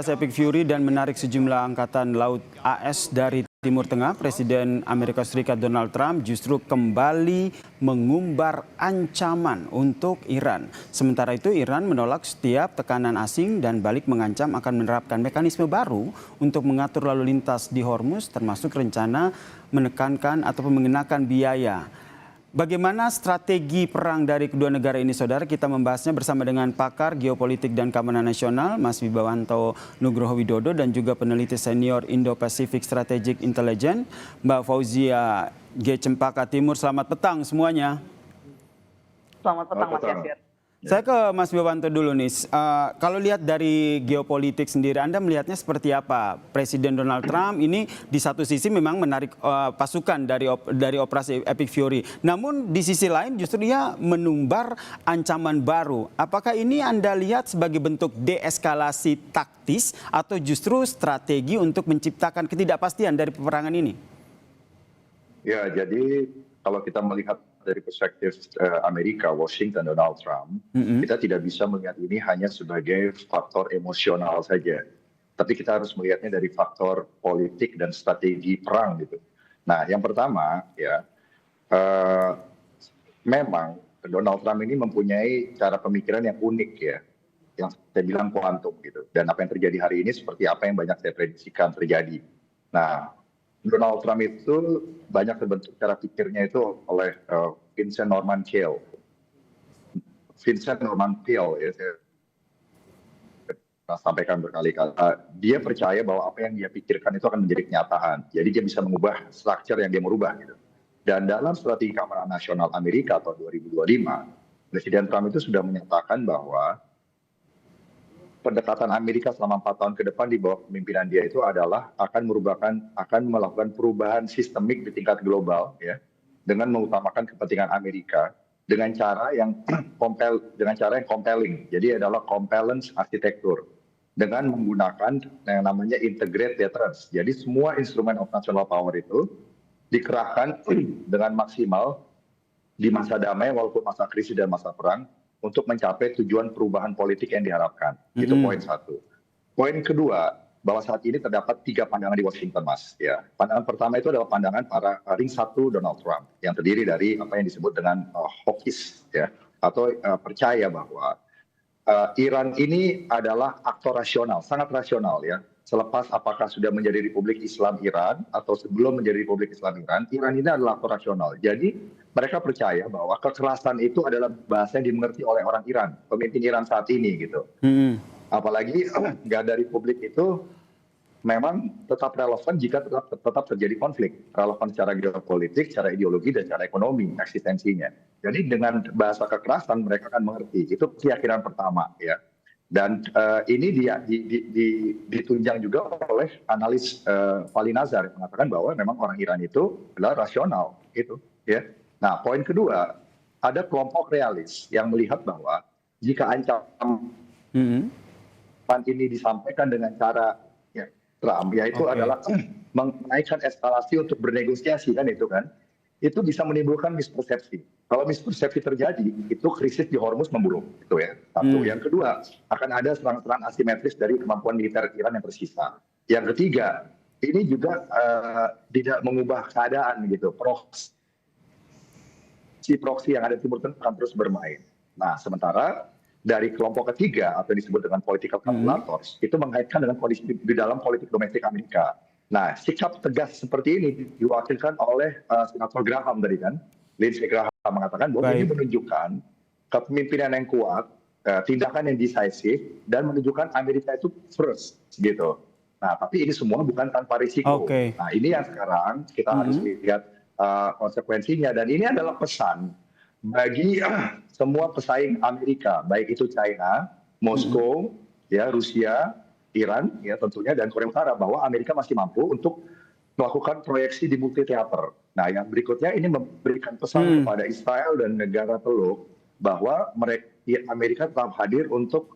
Epic Fury dan menarik sejumlah angkatan laut AS dari Timur Tengah, Presiden Amerika Serikat Donald Trump justru kembali mengumbar ancaman untuk Iran. Sementara itu Iran menolak setiap tekanan asing dan balik mengancam akan menerapkan mekanisme baru untuk mengatur lalu lintas di Hormuz, termasuk rencana menekankan atau mengenakan biaya. Bagaimana strategi perang dari kedua negara ini, saudara? Kita membahasnya bersama dengan pakar geopolitik dan keamanan nasional, Mas Wibawanto Nugroho Widodo, dan juga peneliti senior Indo-Pacific Strategic Intelligence, Mbak Fauzia G. Cempaka Timur. Selamat petang semuanya. Selamat petang, Mas Yasir. Saya ke Mas Wibawanto dulu nih. Kalau lihat dari geopolitik sendiri, Anda melihatnya seperti apa? Presiden Donald Trump ini di satu sisi memang menarik pasukan dari operasi Epic Fury. Namun di sisi lain justru dia menumbar ancaman baru. Apakah ini Anda lihat sebagai bentuk deeskalasi taktis atau justru strategi untuk menciptakan ketidakpastian dari peperangan ini? Ya, jadi kalau kita melihat dari perspektif Amerika, Washington, Donald Trump, kita tidak bisa melihat ini hanya sebagai faktor emosional saja. Tapi kita harus melihatnya dari faktor politik dan strategi perang gitu. Nah, yang pertama ya, memang Donald Trump ini mempunyai cara pemikiran yang unik ya, yang saya bilang kuantum gitu. Dan apa yang terjadi hari ini seperti apa yang banyak saya prediksikan terjadi. Nah, Donald Trump itu banyak terbentuk cara pikirnya itu oleh Vincent Norman Peale. Vincent Norman Peale ya, saya sampaikan berkali-kali. Dia percaya bahwa apa yang dia pikirkan itu akan menjadi kenyataan. Jadi dia bisa mengubah struktur yang dia merubah gitu. Dan dalam strategi keamanan nasional Amerika tahun 2025, Presiden Trump itu sudah menyatakan bahwa pendekatan Amerika selama 4 tahun ke depan di bawah kepemimpinan dia itu adalah akan melakukan perubahan sistemik di tingkat global ya, dengan mengutamakan kepentingan Amerika dengan cara yang compelling. Jadi adalah compellence arsitektur dengan menggunakan yang namanya integrated deterrence. Jadi semua instrumen of national power itu dikerahkan dengan maksimal di masa damai walaupun masa krisis dan masa perang, untuk mencapai tujuan perubahan politik yang diharapkan. Itu poin satu. Poin kedua, bahwa saat ini terdapat 3 pandangan di Washington, Mas. Ya. Pandangan pertama itu adalah pandangan para ring 1 Donald Trump, yang terdiri dari apa yang disebut dengan hawkish, ya, atau percaya bahwa Iran ini adalah aktor rasional, sangat rasional ya. Selepas apakah sudah menjadi Republik Islam Iran atau sebelum menjadi Republik Islam Iran, Iran ini adalah aktor rasional. Jadi mereka percaya bahwa kekerasan itu adalah bahasa yang dimengerti oleh orang Iran, pemimpin Iran saat ini gitu. Apalagi Garda Republik itu memang tetap relevan jika tetap terjadi konflik. Relevan secara geopolitik, secara ideologi, dan secara ekonomi eksistensinya. Jadi dengan bahasa kekerasan mereka akan mengerti. Itu keyakinan pertama ya. Dan ini ditunjang juga oleh analis Vali Nazar yang mengatakan bahwa memang orang Iran itu adalah rasional gitu ya. Nah, poin kedua, ada kelompok realis yang melihat bahwa jika ancaman ini disampaikan dengan cara ya, Trump, yaitu adalah menaikkan eskalasi untuk bernegosiasi kan itu bisa menimbulkan mispersepsi. Kalau mispersepsi terjadi, itu krisis di Hormuz memburuk. Itu ya. Satu. Yang kedua, akan ada serangan-serangan asimetris dari kemampuan militer Iran yang tersisa. Yang ketiga, ini juga tidak mengubah keadaan gitu. Proksi yang ada di Timur Tengah akan terus bermain. Nah, sementara dari kelompok ketiga atau disebut dengan political calculators, itu mengaitkan dengan kondisi di dalam politik domestik Amerika. Nah, sikap tegas seperti ini diwakilkan oleh Senator Graham tadi kan. Lindsey Graham mengatakan bahwa ini menunjukkan kepemimpinan yang kuat, tindakan yang decisive, dan menunjukkan Amerika itu first gitu. Nah, tapi ini semua bukan tanpa risiko. Nah, ini yang sekarang kita harus lihat konsekuensinya. Dan ini adalah pesan bagi semua pesaing Amerika, baik itu China, Moskow, ya, Rusia, Iran, ya tentunya, dan Korea Utara, bahwa Amerika masih mampu untuk melakukan proyeksi di multi teater. Nah, yang berikutnya ini memberikan pesan kepada Israel dan negara Teluk bahwa Amerika tetap hadir untuk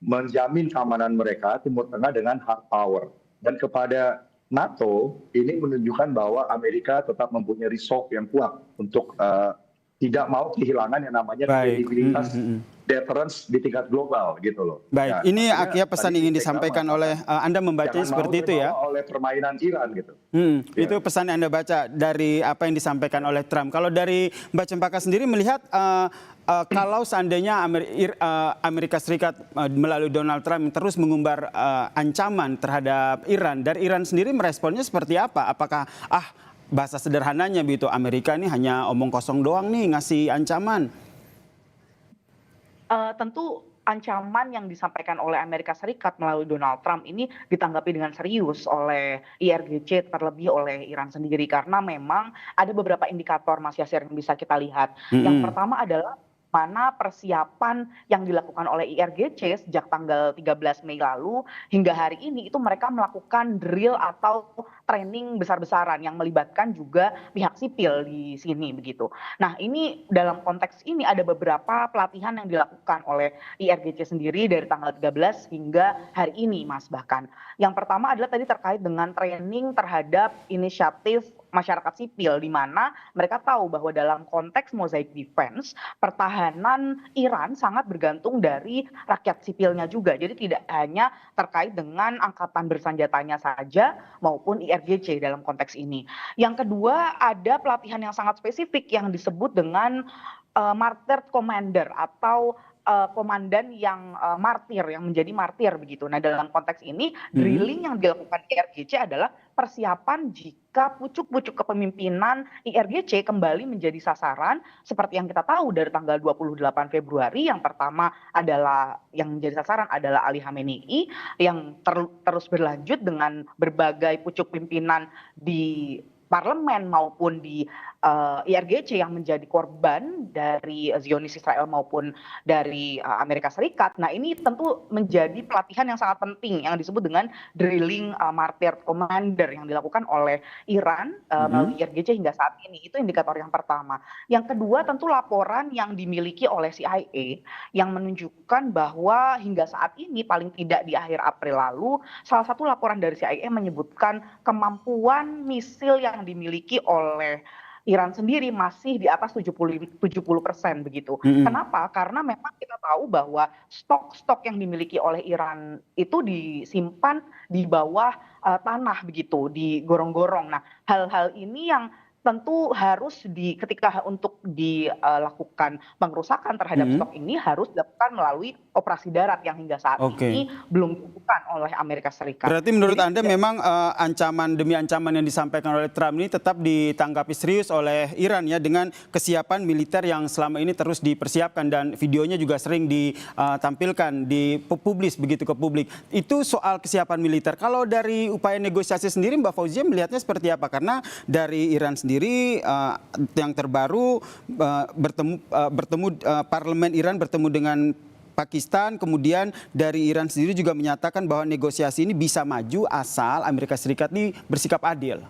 menjamin keamanan mereka Timur Tengah dengan hard power. Dan kepada NATO ini menunjukkan bahwa Amerika tetap mempunyai resolve yang kuat untuk tidak mau kehilangan yang namanya kredibilitas deterrence di tingkat global gitu loh. Baik, Ya, ini makanya akhirnya pesan tadi ingin Sekda disampaikan oleh mengatakan, Anda membacanya jangan mau seperti itu ya. terbawa oleh permainan Iran gitu. Ya. Itu pesan yang Anda baca dari apa yang disampaikan oleh Trump. Kalau dari Mbak Cempaka sendiri melihat kalau seandainya Amerika Serikat melalui Donald Trump terus mengumbar ancaman terhadap Iran, dari Iran sendiri meresponnya seperti apa? Apakah bahasa sederhananya begitu, Amerika ini hanya omong kosong doang nih ngasih ancaman? Tentu ancaman yang disampaikan oleh Amerika Serikat melalui Donald Trump ini ditanggapi dengan serius oleh IRGC, terlebih oleh Iran sendiri, karena memang ada beberapa indikator Mas Yasir yang bisa kita lihat. Yang pertama adalah mana persiapan yang dilakukan oleh IRGC sejak tanggal 13 Mei lalu hingga hari ini itu mereka melakukan drill atau training besar-besaran yang melibatkan juga pihak sipil di sini begitu. Nah, ini dalam konteks ini ada beberapa pelatihan yang dilakukan oleh IRGC sendiri dari tanggal 13 hingga hari ini, Mas, bahkan. Yang pertama adalah tadi terkait dengan training terhadap inisiatif masyarakat sipil, di mana mereka tahu bahwa dalam konteks mosaic defense, pertahanan Iran sangat bergantung dari rakyat sipilnya juga. Jadi tidak hanya terkait dengan angkatan bersenjatanya saja maupun IRGC dalam konteks ini. Yang kedua, ada pelatihan yang sangat spesifik yang disebut dengan martyr commander atau komandan yang martir, yang menjadi martir begitu. Nah, dalam konteks ini drilling yang dilakukan IRGC adalah persiapan jika pucuk-pucuk kepemimpinan IRGC kembali menjadi sasaran seperti yang kita tahu dari tanggal 28 Februari. Yang pertama adalah yang menjadi sasaran adalah Ali Khamenei, yang terus berlanjut dengan berbagai pucuk pimpinan di parlemen maupun di IRGC yang menjadi korban dari Zionis Israel maupun dari Amerika Serikat. Nah, ini tentu menjadi pelatihan yang sangat penting yang disebut dengan drilling martyr commander yang dilakukan oleh Iran melalui IRGC hingga saat ini. Itu indikator yang pertama. Yang kedua, tentu laporan yang dimiliki oleh CIA yang menunjukkan bahwa hingga saat ini paling tidak di akhir April lalu, salah satu laporan dari CIA menyebutkan kemampuan misil yang dimiliki oleh Iran sendiri masih di atas 70% begitu. Kenapa? Karena memang kita tahu bahwa stok-stok yang dimiliki oleh Iran itu disimpan di bawah tanah begitu, di gorong-gorong. Nah, hal-hal ini yang tentu harus ketika untuk dilakukan pengerusakan terhadap stok ini harus dilakukan melalui operasi darat yang hingga saat ini belum dilakukan oleh Amerika Serikat. Berarti menurut Anda memang ancaman demi ancaman yang disampaikan oleh Trump ini tetap ditanggapi serius oleh Iran ya, dengan kesiapan militer yang selama ini terus dipersiapkan dan videonya juga sering ditampilkan, dipublis begitu ke publik. Itu soal kesiapan militer. Kalau dari upaya negosiasi sendiri Mbak Fauzia melihatnya seperti apa? Karena dari Iran sendiri yang terbaru bertemu parlemen Iran bertemu dengan Pakistan, kemudian dari Iran sendiri juga menyatakan bahwa negosiasi ini bisa maju asal Amerika Serikat ini bersikap adil.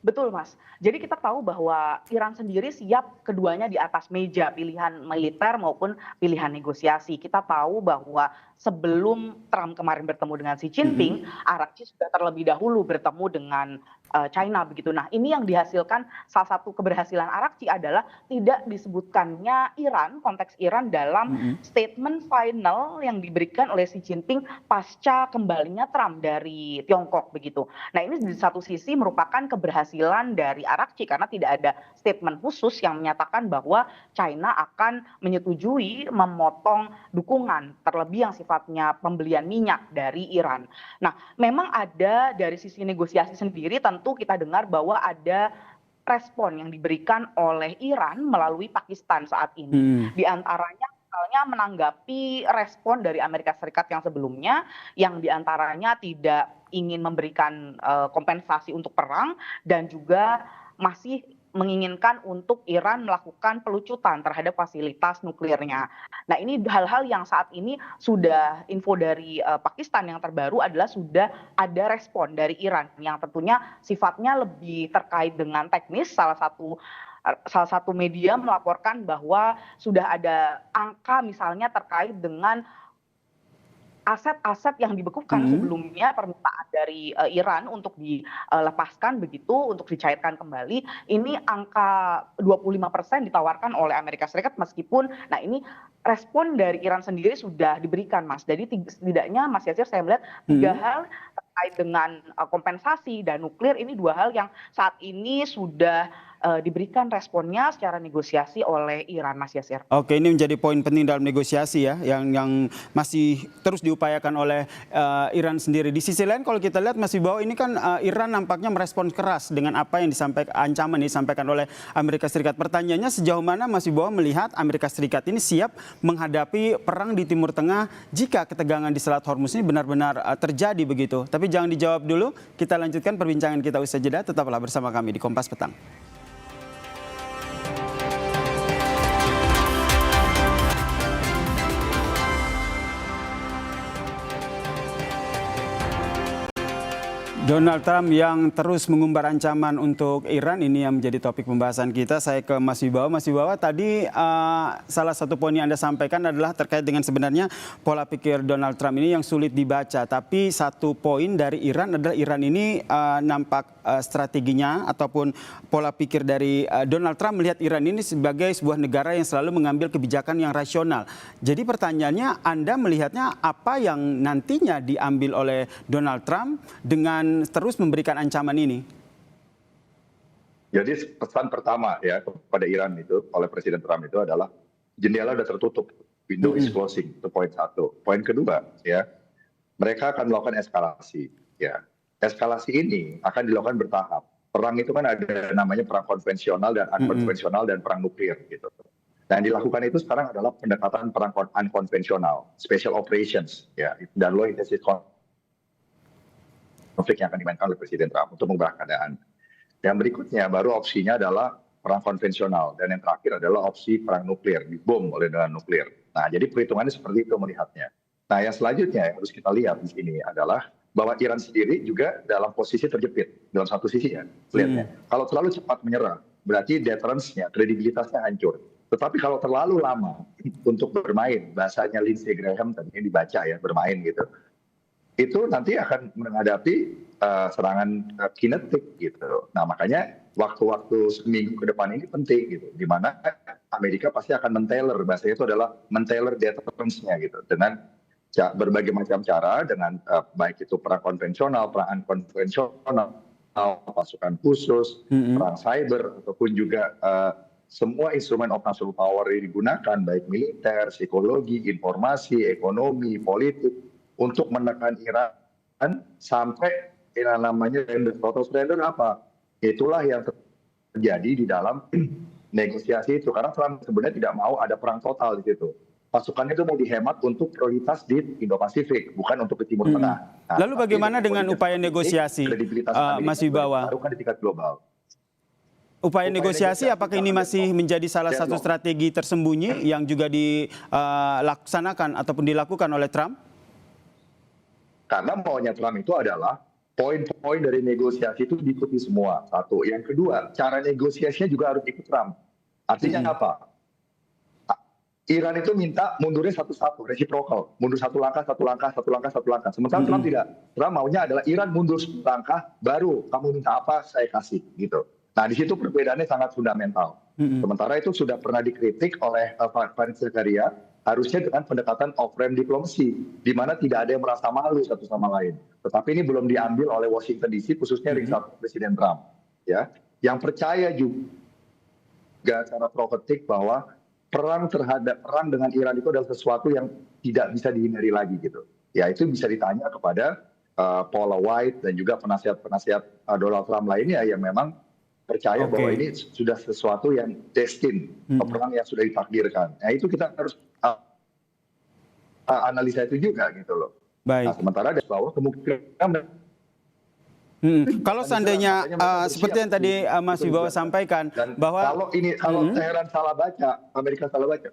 Betul, Mas. Jadi kita tahu bahwa Iran sendiri siap keduanya di atas meja, pilihan militer maupun pilihan negosiasi. Kita tahu bahwa sebelum Trump kemarin bertemu dengan Xi Jinping, Arakci sudah terlebih dahulu bertemu dengan China begitu. Nah, ini yang dihasilkan, salah satu keberhasilan Arakci adalah tidak disebutkannya Iran, konteks Iran dalam statement final yang diberikan oleh Xi Jinping pasca kembalinya Trump dari Tiongkok begitu. Nah, ini di satu sisi merupakan keberhasilan dari Arakci karena tidak ada statement khusus yang menyatakan bahwa China akan menyetujui memotong dukungan terlebih yang sifatnya pembelian minyak dari Iran. Nah, memang ada dari sisi negosiasi sendiri tentu kita dengar bahwa ada respon yang diberikan oleh Iran melalui Pakistan saat ini. Di antaranya misalnya menanggapi respon dari Amerika Serikat yang sebelumnya, yang diantaranya tidak ingin memberikan kompensasi untuk perang dan juga masih menginginkan untuk Iran melakukan pelucutan terhadap fasilitas nuklirnya. Nah, ini hal-hal yang saat ini sudah info dari Pakistan yang terbaru adalah sudah ada respon dari Iran yang tentunya sifatnya lebih terkait dengan teknis. Salah satu media melaporkan bahwa sudah ada angka misalnya terkait dengan aset-aset yang dibekukan sebelumnya, permintaan dari Iran untuk dilepaskan begitu, untuk dicairkan kembali, ini angka 25% ditawarkan oleh Amerika Serikat meskipun, nah ini respon dari Iran sendiri sudah diberikan, Mas. Jadi setidaknya Mas Yasir saya melihat 3 hal terkait dengan kompensasi dan nuklir, ini 2 hal yang saat ini sudah diberikan responnya secara negosiasi oleh Iran, Mas Yasir. Oke, ini menjadi poin penting dalam negosiasi ya, yang masih terus diupayakan oleh Iran sendiri. Di sisi lain kalau kita lihat Mas Wibawa, ini kan Iran nampaknya merespons keras dengan apa yang disampaikan, ancaman yang disampaikan oleh Amerika Serikat. Pertanyaannya sejauh mana Mas Wibawa melihat Amerika Serikat ini siap menghadapi perang di Timur Tengah jika ketegangan di Selat Hormuz ini benar-benar terjadi begitu. Tapi jangan dijawab dulu, kita lanjutkan perbincangan kita usai jeda. Tetaplah bersama kami di Kompas Petang. Donald Trump yang terus mengumbar ancaman untuk Iran, ini yang menjadi topik pembahasan kita. Saya ke Mas Wibawa. Mas Wibawa, tadi salah satu poin yang Anda sampaikan adalah terkait dengan sebenarnya pola pikir Donald Trump ini yang sulit dibaca. Tapi satu poin dari Iran adalah Iran ini nampak strateginya ataupun pola pikir dari Donald Trump melihat Iran ini sebagai sebuah negara yang selalu mengambil kebijakan yang rasional. Jadi pertanyaannya, Anda melihatnya apa yang nantinya diambil oleh Donald Trump dengan terus memberikan ancaman ini? Jadi pesan pertama ya kepada Iran itu oleh Presiden Trump itu adalah jendela sudah tertutup, window is closing, itu poin satu. Poin kedua ya, mereka akan melakukan eskalasi. Ya, eskalasi ini akan dilakukan bertahap. Perang itu kan ada namanya perang konvensional dan unkonvensional dan perang nuklir gitu. Dan yang dilakukan itu sekarang adalah pendekatan perang unkonvensional, special operations ya, dan low intensity konflik yang akan dimainkan oleh Presiden Trump untuk mengubah keadaan. Yang berikutnya baru opsinya adalah perang konvensional, dan yang terakhir adalah opsi perang nuklir, dibom oleh dengan nuklir. Nah, jadi perhitungannya seperti itu melihatnya. Nah, yang selanjutnya yang harus kita lihat di sini adalah bahwa Iran sendiri juga dalam posisi terjepit dalam satu sisi ya, lihatnya. Kalau terlalu cepat menyerah, berarti deterrence-nya, kredibilitasnya hancur. Tetapi kalau terlalu lama untuk bermain, bahasanya Lindsey Graham tadi dibaca ya, bermain gitu, itu nanti akan menghadapi serangan kinetik gitu. Nah, makanya waktu-waktu seminggu ke depan ini penting gitu, di mana Amerika pasti akan men-tailor, bahasanya itu adalah men-tailor deterrence-nya gitu, dengan berbagai macam cara, dengan baik itu perang konvensional, perang unkonvensional, pasukan khusus, perang cyber, ataupun juga semua instrumen of national power yang digunakan, baik militer, psikologi, informasi, ekonomi, politik, untuk menekan Iran sampai yang namanya total surrender apa? Itulah yang terjadi di dalam negosiasi itu. Karena Trump sebenarnya tidak mau ada perang total di situ. Pasukannya itu mau dihemat untuk prioritas di Indo-Pasifik, bukan untuk ke Timur Tengah. Nah, lalu bagaimana dengan upaya negosiasi, Mas Wibawa? Baru kan di tingkat global. Upaya negosiasi apakah ini masih menjadi salah satu strategi tersembunyi yang juga dilaksanakan ataupun dilakukan oleh Trump? Karena maunya Trump itu adalah poin-poin dari negosiasi itu diikuti semua. Satu. Yang kedua, cara negosiasinya juga harus ikut Trump. Artinya apa? Iran itu minta mundurnya satu-satu, reciprocal. Mundur satu langkah, satu langkah, satu langkah, satu langkah. Sementara Trump tidak. Trump maunya adalah Iran mundur satu langkah, baru kamu minta apa, saya kasih. Gitu. Nah, di situ perbedaannya sangat fundamental. Sementara itu sudah pernah dikritik oleh Farid Zakaria, harusnya dengan pendekatan off-ramp diplomasi, di mana tidak ada yang merasa malu satu sama lain. Tetapi ini belum diambil oleh Washington DC, khususnya Presiden Trump. Ya, yang percaya juga secara profetik bahwa perang dengan Iran itu adalah sesuatu yang tidak bisa dihindari lagi gitu. Ya, itu bisa ditanya kepada Paula White dan juga penasihat Donald Trump lainnya yang memang percaya bahwa ini sudah sesuatu yang destined, perang yang sudah ditakdirkan. Nah, itu kita harus analisa itu juga gitu loh. Baik. Nah, sementara ada bahwa kemungkinan kalau seandainya seperti yang tadi Mas Wibawa sampaikan, bahwa kalau Teheran salah baca, Amerika salah baca.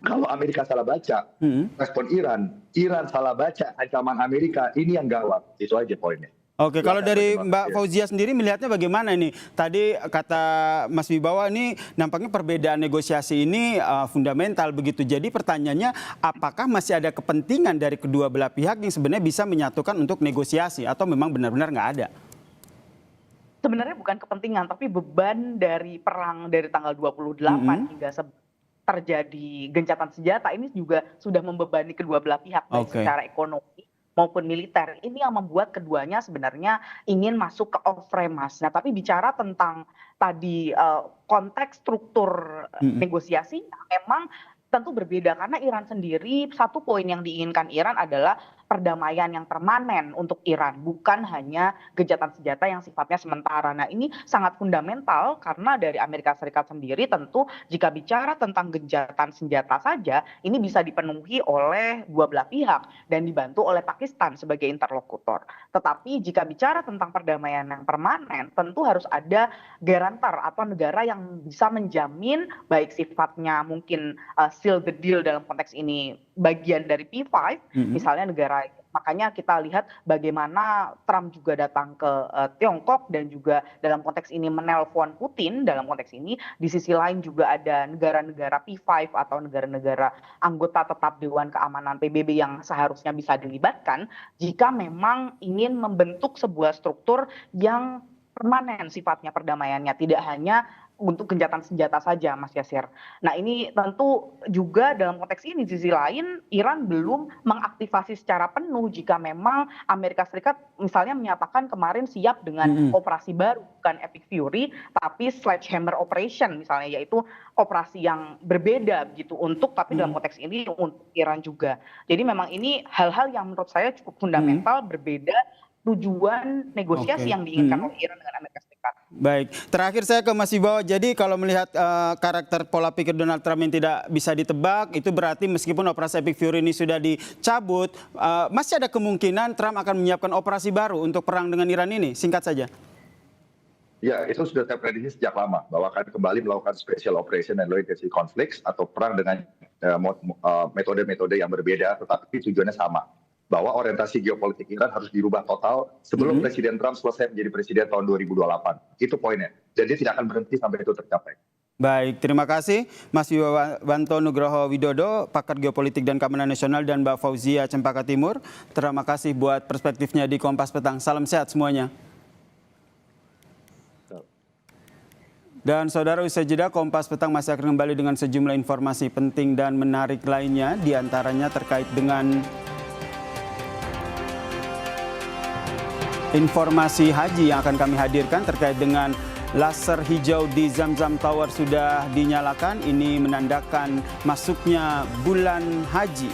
Kalau Amerika salah baca, respon Iran salah baca ancaman Amerika, ini yang gawat. Itu aja poinnya. Oke, kalau dari Mbak Fauzia sendiri melihatnya bagaimana ini? Tadi kata Mas Wibawa ini nampaknya perbedaan negosiasi ini fundamental begitu. Jadi pertanyaannya, apakah masih ada kepentingan dari kedua belah pihak yang sebenarnya bisa menyatukan untuk negosiasi atau memang benar-benar nggak ada? Sebenarnya bukan kepentingan, tapi beban dari perang dari tanggal 28 hingga terjadi gencatan senjata ini juga sudah membebani kedua belah pihak, baik secara ekonomi maupun militer. Ini yang membuat keduanya sebenarnya ingin masuk ke off frame, Mas. Nah, tapi bicara tentang tadi konteks struktur negosiasi, memang tentu berbeda karena Iran sendiri, satu poin yang diinginkan Iran adalah perdamaian yang permanen untuk Iran, bukan hanya gencatan senjata yang sifatnya sementara. Nah, ini sangat fundamental karena dari Amerika Serikat sendiri tentu jika bicara tentang gencatan senjata saja, ini bisa dipenuhi oleh dua belah pihak dan dibantu oleh Pakistan sebagai interlokutor. Tetapi jika bicara tentang perdamaian yang permanen, tentu harus ada garantor atau negara yang bisa menjamin baik sifatnya mungkin seal the deal dalam konteks ini bagian dari P5, misalnya negara. Makanya kita lihat bagaimana Trump juga datang ke Tiongkok dan juga dalam konteks ini menelpon Putin dalam konteks ini. Di sisi lain juga ada negara-negara P5 atau negara-negara anggota tetap Dewan Keamanan PBB yang seharusnya bisa dilibatkan jika memang ingin membentuk sebuah struktur yang permanen sifatnya perdamaiannya, tidak hanya untuk gencatan senjata saja, Mas Yasir. Nah, ini tentu juga dalam konteks ini di sisi lain Iran belum mengaktifasi secara penuh jika memang Amerika Serikat misalnya menyatakan kemarin siap dengan operasi baru, bukan Epic Fury tapi Sledgehammer Operation misalnya, yaitu operasi yang berbeda begitu untuk tapi dalam konteks ini untuk Iran juga. Jadi memang ini hal-hal yang menurut saya cukup fundamental, berbeda tujuan negosiasi yang diinginkan oleh Iran dengan Amerika Serikat. Baik, terakhir saya ke Mas Wibawa. Jadi kalau melihat karakter pola pikir Donald Trump yang tidak bisa ditebak, itu berarti meskipun operasi Epic Fury ini sudah dicabut, masih ada kemungkinan Trump akan menyiapkan operasi baru untuk perang dengan Iran ini? Singkat saja. Ya, itu sudah saya prediksi sejak lama bahwa akan kembali melakukan special operation and low intensity conflicts atau perang dengan metode-metode yang berbeda, tetapi tujuannya sama. Bahwa orientasi geopolitik Iran harus dirubah total sebelum Presiden Trump selesai menjadi presiden tahun 2028. Itu poinnya. Jadi tidak akan berhenti sampai itu tercapai. Baik, terima kasih Mas Wibawanto Nugroho Widodo, pakar geopolitik dan keamanan nasional, dan Mbak Fauzia Cempaka Timur. Terima kasih buat perspektifnya di Kompas Petang. Salam sehat semuanya. Dan saudara, usai jeda Kompas Petang masih akan kembali dengan sejumlah informasi penting dan menarik lainnya, diantaranya terkait dengan informasi haji yang akan kami hadirkan terkait dengan laser hijau di Zamzam Tower sudah dinyalakan. Ini menandakan masuknya bulan haji.